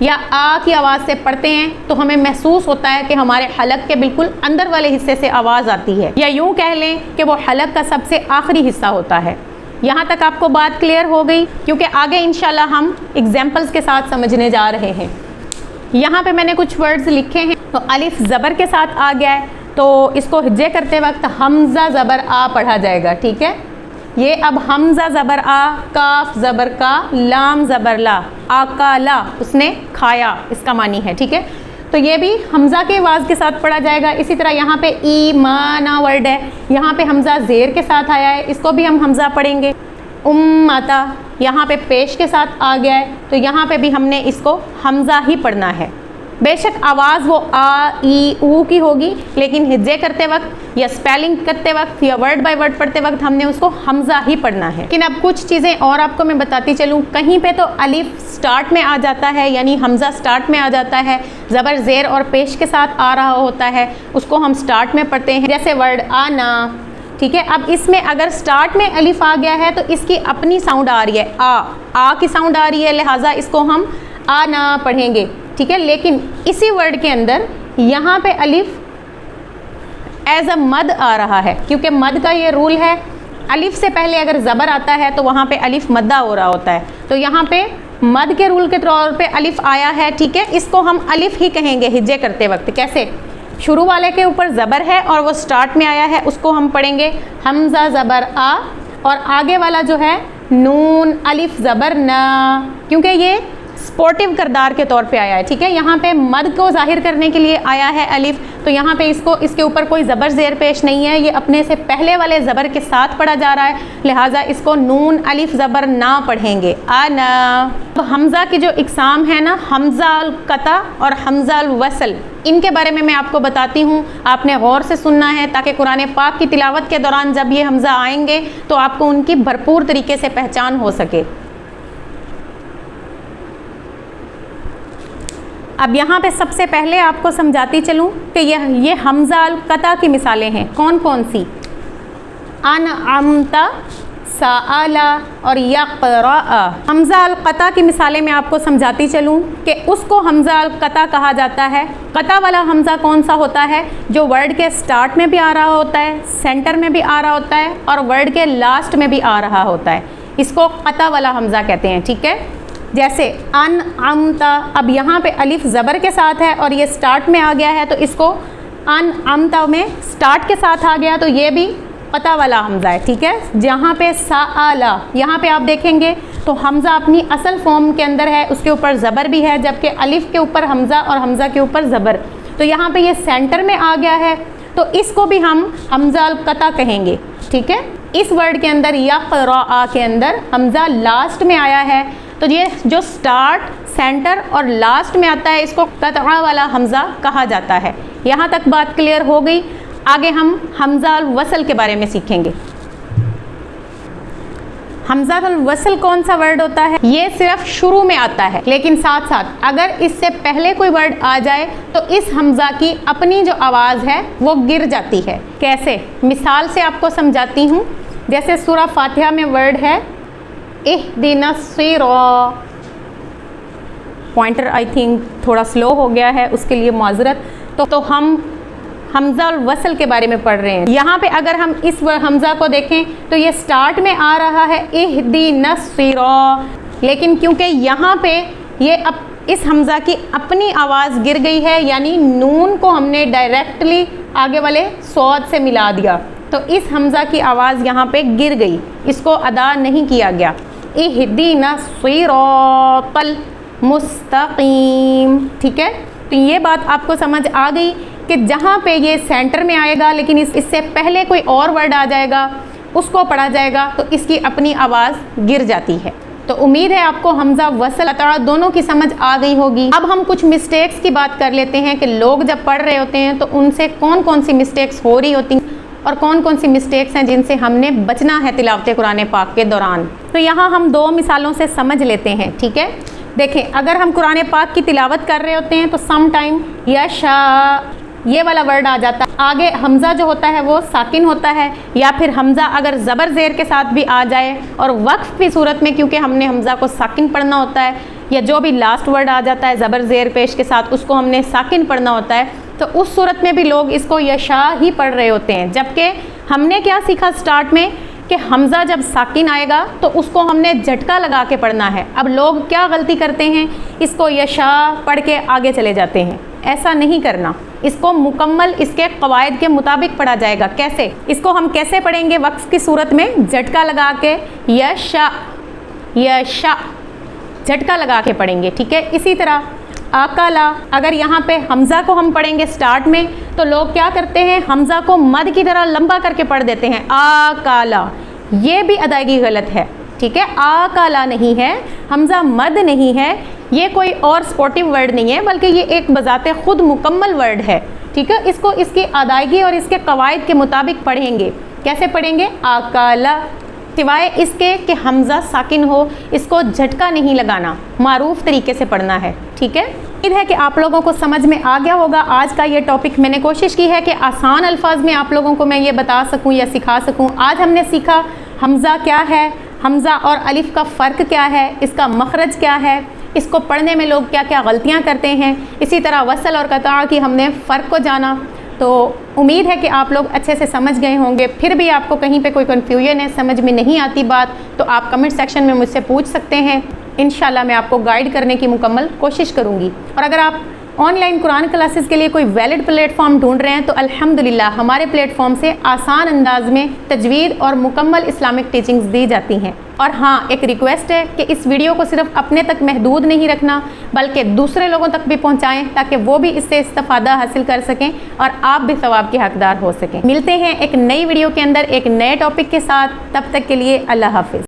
یا آ کی آواز سے پڑھتے ہیں تو ہمیں محسوس ہوتا ہے کہ ہمارے حلق کے بالکل اندر والے حصے سے آواز آتی ہے، یا یوں کہہ لیں کہ وہ حلق کا سب سے آخری حصہ ہوتا ہے۔ یہاں تک آپ کو بات کلیئر ہو گئی؟ کیونکہ آگے انشاءاللہ ہم ایگزامپلز کے ساتھ سمجھنے جا رہے ہیں۔ یہاں پہ میں نے کچھ ورڈز لکھے ہیں، تو الف زبر کے ساتھ آ گیا ہے، تو اس کو ہجے کرتے وقت حمزہ زبر آ پڑھا جائے گا، ٹھیک ہے؟ یہ اب حمزہ زبر آ، کاف زبر کا، لام زبر لا، آکالا اس نے کھایا، اس کا معنی ہے، ٹھیک ہے؟ تو یہ بھی حمزہ کے آواز کے ساتھ پڑھا جائے گا۔ اسی طرح یہاں پہ ایمانا ورڈ ہے، یہاں پہ حمزہ زیر کے ساتھ آیا ہے، اس کو بھی ہم حمزہ پڑھیں گے۔ امتا یہاں پہ پیش کے ساتھ آ گیا ہے، تو یہاں پہ بھی ہم نے اس کو حمزہ ہی پڑھنا ہے۔ بے شک آواز وہ آ ای او کی ہوگی، لیکن ہجے کرتے وقت یا اسپیلنگ کرتے وقت یا ورڈ بائی ورڈ پڑھتے وقت ہم نے اس کو حمزہ ہی پڑھنا ہے۔ لیکن اب کچھ چیزیں اور آپ کو میں بتاتی چلوں، کہیں پہ تو الف سٹارٹ میں آ جاتا ہے، یعنی حمزہ سٹارٹ میں آ جاتا ہے، زبر زیر اور پیش کے ساتھ آ رہا ہوتا ہے، اس کو ہم سٹارٹ میں پڑھتے ہیں، جیسے ورڈ آنا، ٹھیک ہے؟ اب اس میں اگر سٹارٹ میں الف آ گیا ہے تو اس کی اپنی ساؤنڈ آ رہی ہے، آ کی ساؤنڈ آ رہی ہے، لہٰذا اس کو ہم آنا پڑھیں گے، ٹھیک ہے؟ لیکن اسی ورڈ کے اندر یہاں پہ الف ایز اے مد آ رہا ہے، کیونکہ مد کا یہ رول ہے، الف سے پہلے اگر زبر آتا ہے تو وہاں پہ الف مدہ ہو رہا ہوتا ہے، تو یہاں پہ مد کے رول کے طور پہ الف آیا ہے، ٹھیک ہے؟ اس کو ہم الف ہی کہیں گے ہجے کرتے وقت۔ کیسے؟ شروع والے کے اوپر زبر ہے اور وہ سٹارٹ میں آیا ہے، اس کو ہم پڑھیں گے حمزہ زبر آ، اور آگے والا جو ہے نون الف زبر نا، کیونکہ یہ سپورٹیو کردار کے طور پہ آیا ہے، ٹھیک ہے؟ یہاں پہ مد کو ظاہر کرنے کے لیے آیا ہے الف، تو یہاں پہ اس کے اوپر کوئی زبر زیر پیش نہیں ہے، یہ اپنے سے پہلے والے زبر کے ساتھ پڑھا جا رہا ہے، لہٰذا اس کو نون الف زبر نا پڑھیں گے، آنا۔ اب حمزہ کی جو اقسام ہے نا، حمزہ القطع اور حمزہ الوصل، ان کے بارے میں آپ کو بتاتی ہوں، آپ نے غور سے سننا ہے تاکہ قرآن پاک کی تلاوت کے دوران جب یہ حمزہ آئیں گے تو آپ کو ان کی بھرپور طریقے سے پہچان ہو سکے۔ اب یہاں پہ سب سے پہلے آپ کو سمجھاتی چلوں کہ یہ حمزہ القطع کی مثالیں ہیں، کون کون سی؟ انعمت، سأل اور یقرأ۔ حمزہ القطع کی مثالیں میں آپ کو سمجھاتی چلوں کہ اس کو حمزہ القطع کہا جاتا ہے۔ قطع والا حمزہ کون سا ہوتا ہے؟ جو ورڈ کے سٹارٹ میں بھی آ رہا ہوتا ہے، سینٹر میں بھی آ رہا ہوتا ہے اور ورڈ کے لاسٹ میں بھی آ رہا ہوتا ہے، اس کو قطع والا حمزہ کہتے ہیں، ٹھیک ہے؟ جیسے انعمت، اب یہاں پہ الف زبر کے ساتھ ہے اور یہ سٹارٹ میں آ گیا ہے، تو اس کو انعمت میں سٹارٹ کے ساتھ آ گیا تو یہ بھی قطع والا حمزہ ہے، ٹھیک ہے؟ جہاں پہ سأل، یہاں پہ آپ دیکھیں گے تو حمزہ اپنی اصل فارم کے اندر ہے، اس کے اوپر زبر بھی ہے، جبکہ الف کے اوپر حمزہ اور حمزہ کے اوپر زبر، تو یہاں پہ یہ سینٹر میں آ گیا ہے، تو اس کو بھی ہم حمزہ القطع کہیں گے، ٹھیک ہے؟ اس ورڈ کے اندر یقرأ کے اندر حمزہ لاسٹ میں آیا ہے، تو یہ جو سٹارٹ، سینٹر اور لاسٹ میں آتا ہے اس کو قطع والا حمزہ کہا جاتا ہے۔ یہاں تک بات کلیئر ہو گئی؟ آگے ہم حمزہ الوصل کے بارے میں سیکھیں گے۔ حمزہ الوصل کون سا ورڈ ہوتا ہے؟ یہ صرف شروع میں آتا ہے، لیکن ساتھ ساتھ اگر اس سے پہلے کوئی ورڈ آ جائے تو اس حمزہ کی اپنی جو آواز ہے وہ گر جاتی ہے۔ کیسے؟ مثال سے آپ کو سمجھاتی ہوں، جیسے سورہ فاتحہ میں ورڈ ہے اہدنا الصراط، پوائنٹر آئی تھنک تھوڑا سلو ہو گیا ہے، اس کے لیے معذرت۔ تو ہم حمزہ الوصل کے بارے میں پڑھ رہے ہیں، یہاں پہ اگر ہم اس حمزہ کو دیکھیں تو یہ سٹارٹ میں آ رہا ہے اہدنا الصراط، لیکن کیونکہ یہاں پہ یہ اس حمزہ کی اپنی آواز گر گئی ہے، یعنی نون کو ہم نے ڈائریکٹلی آگے والے صاد سے ملا دیا، تو اس حمزہ کی آواز یہاں پہ گر گئی، اس کو ادا نہیں کیا گیا۔ اہدنا الصراط المستقیم، ٹھیک ہے؟ تو یہ بات آپ کو سمجھ آ گئی کہ جہاں پہ یہ سینٹر میں آئے گا لیکن اس سے پہلے کوئی اور ورڈ آ جائے گا، اس کو پڑھا جائے گا تو اس کی اپنی آواز گر جاتی ہے۔ تو امید ہے آپ کو حمزہ وصل قطع دونوں کی سمجھ آ گئی ہوگی۔ اب ہم کچھ مسٹیکس کی بات کر لیتے ہیں کہ لوگ جب پڑھ رہے ہوتے ہیں تو ان سے کون کون سی مسٹیکس ہو رہی ہوتی ہیں اور کون کون سی مسٹیکس ہیں جن سے ہم نے بچنا ہے تلاوت قرآن پاک کے دوران۔ تو یہاں ہم دو مثالوں سے سمجھ لیتے ہیں، ٹھیک ہے؟ دیکھیں، اگر ہم قرآن پاک کی تلاوت کر رہے ہوتے ہیں تو سم ٹائم یشا یہ والا ورڈ آ جاتا ہے، آگے حمزہ جو ہوتا ہے وہ ساکن ہوتا ہے، یا پھر حمزہ اگر زبر زیر کے ساتھ بھی آ جائے، اور وقف کی صورت میں کیونکہ ہم نے حمزہ کو ساکن پڑھنا ہوتا ہے، یا جو بھی لاسٹ ورڈ آ جاتا ہے زبر زیر پیش کے ساتھ اس کو ہم نے ساکن پڑھنا ہوتا ہے، تو اس صورت میں بھی لوگ اس کو یشا ہی پڑھ رہے ہوتے ہیں، جبکہ ہم نے کیا سیکھا سٹارٹ میں کہ حمزہ جب ساکن آئے گا تو اس کو ہم نے جھٹکا لگا کے پڑھنا ہے۔ اب لوگ کیا غلطی کرتے ہیں، اس کو یشا پڑھ کے آگے چلے جاتے ہیں، ایسا نہیں کرنا، اس کو مکمل اس کے قواعد کے مطابق پڑھا جائے گا۔ کیسے؟ اس کو ہم کیسے پڑھیں گے؟ وقف کی صورت میں جھٹکا لگا کے یشا یشا جھٹکا لگا کے پڑھیں گے، ٹھیک ہے۔ اسی طرح آکالا، اگر یہاں پہ حمزہ کو ہم پڑھیں گے سٹارٹ میں تو لوگ کیا کرتے ہیں، حمزہ کو مد کی طرح لمبا کر کے پڑھ دیتے ہیں، آکالا، یہ بھی ادائیگی غلط ہے، ٹھیک ہے۔ آکالا نہیں ہے، حمزہ مد نہیں ہے، یہ کوئی اور سپورٹیو ورڈ نہیں ہے، بلکہ یہ ایک بذات خود مکمل ورڈ ہے، ٹھیک ہے۔ اس کو اس کی ادائیگی اور اس کے قواعد کے مطابق پڑھیں گے۔ کیسے پڑھیں گے؟ آکالا، سوائے اس کے کہ حمزہ ساکن ہو، اس کو جھٹکا نہیں لگانا، معروف طریقے سے پڑھنا ہے، ٹھیک ہے۔ امید ہے کہ آپ لوگوں کو سمجھ میں آ گیا ہوگا آج کا یہ ٹاپک۔ میں نے کوشش کی ہے کہ آسان الفاظ میں آپ لوگوں کو میں یہ بتا سکوں یا سکھا سکوں۔ آج ہم نے سیکھا حمزہ کیا ہے، حمزہ اور الف کا فرق کیا ہے، اس کا مخرج کیا ہے، اس کو پڑھنے میں لوگ کیا کیا غلطیاں کرتے ہیں، اسی طرح وصل اور قطع کی ہم نے فرق کو جانا۔ تو امید ہے کہ آپ لوگ اچھے سے سمجھ گئے ہوں گے۔ پھر بھی آپ کو کہیں پہ کوئی کنفیوژن ہے، سمجھ میں نہیں آتی بات، تو آپ کمنٹ سیکشن میں مجھ سے پوچھ سکتے ہیں، انشاءاللہ میں آپ کو گائیڈ کرنے کی مکمل کوشش کروں گی۔ اور اگر آپ آن لائن قرآن کلاسز کے لیے کوئی ویلڈ پلیٹ فارم ڈھونڈ رہے ہیں تو الحمدللہ ہمارے پلیٹ فارم سے آسان انداز میں تجوید اور مکمل اسلامک ٹیچنگز دی جاتی ہیں۔ اور ہاں، ایک ریکویسٹ ہے کہ اس ویڈیو کو صرف اپنے تک محدود نہیں رکھنا، بلکہ دوسرے لوگوں تک بھی پہنچائیں تاکہ وہ بھی اس سے استفادہ حاصل کر سکیں اور آپ بھی ثواب کے حقدار ہو سکیں۔ ملتے ہیں ایک نئی ویڈیو کے اندر ایک نئے ٹاپک کے ساتھ، تب تک کے لیے اللہ حافظ۔